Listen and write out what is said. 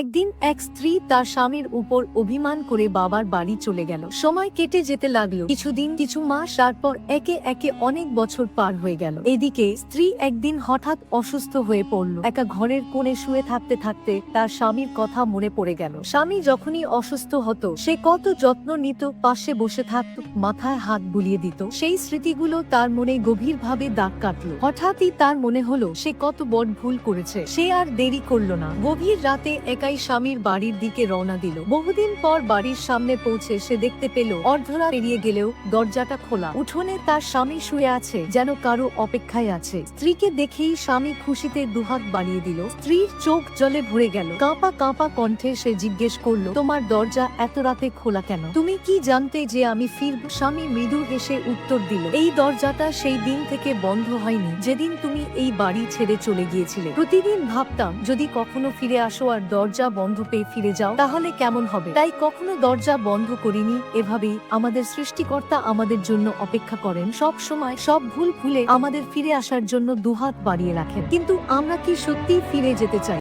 একদিন এক স্ত্রী তার স্বামীর উপর অভিমান করে বাবার বাড়ি চলে গেল। সময় কেটে যেতে লাগলো, কিছুদিন, কিছু মাস, তারপর একে একে অনেক বছর পার হয়ে গেল। এদিকে স্ত্রী একদিন হঠাৎ অসুস্থ হয়ে পড়ল। একা ঘরের কোণে শুয়ে থাকতে থাকতে তার স্বামীর কথা মনে পড়ে গেল। স্বামী যখনই অসুস্থ হতো সে কত যত্ন নিত, পাশে বসে থাকত, মাথায় হাত বুলিয়ে দিত। সেই স্মৃতিগুলো তার মনে গভীরভাবে দাগ কাটলো। হঠাৎই তার মনে হলো সে কত বড় ভুল করেছে। সে আর দেরি করলো না, গভীর রাতে একাই স্বামীর বাড়ির দিকে রওনা দিল। বহুদিন পর বাড়ির সামনে পৌঁছে সে দেখতে পেল অর্ধরাত পেরিয়ে গেলেও দরজাটা খোলা। উঠোনে তার স্বামী শুয়ে আছে, যেন কারো অপেক্ষায় আছে। স্ত্রীকে দেখেই স্বামী খুশিতে দুহাত বাড়িয়ে দিল। স্ত্রীর চোখ জলে ভরে গেল। কাঁপা কাঁপা কণ্ঠে সে জিজ্ঞেস করলো, তোমার দরজা এত রাতে খোলা কেন? তুমি কি জানতে যে আমি ফিরব? স্বামী মৃদু হেসে উত্তর দিল, এই দরজাটা সেই দিন থেকে বন্ধ হয়নি যেদিন তুমি এই বাড়ি ছেড়ে চলে গিয়েছিলে। প্রতিদিন ভাবতাম যদি কখনো ফিরে আসো আর দরজা বন্ধ পেয়ে ফিরে যাও তাহলে কেমন হবে, তাই কখনো দরজা বন্ধ করিনি। এভাবেই আমাদের সৃষ্টিকর্তা আমাদের জন্য অপেক্ষা করেন, সব সময় সব ভুল ভুলে আমাদের ফিরে আসার জন্য দুহাত বাড়িয়ে রাখেন। কিন্তু আমরা কি সত্যিই ফিরে যেতে চাই?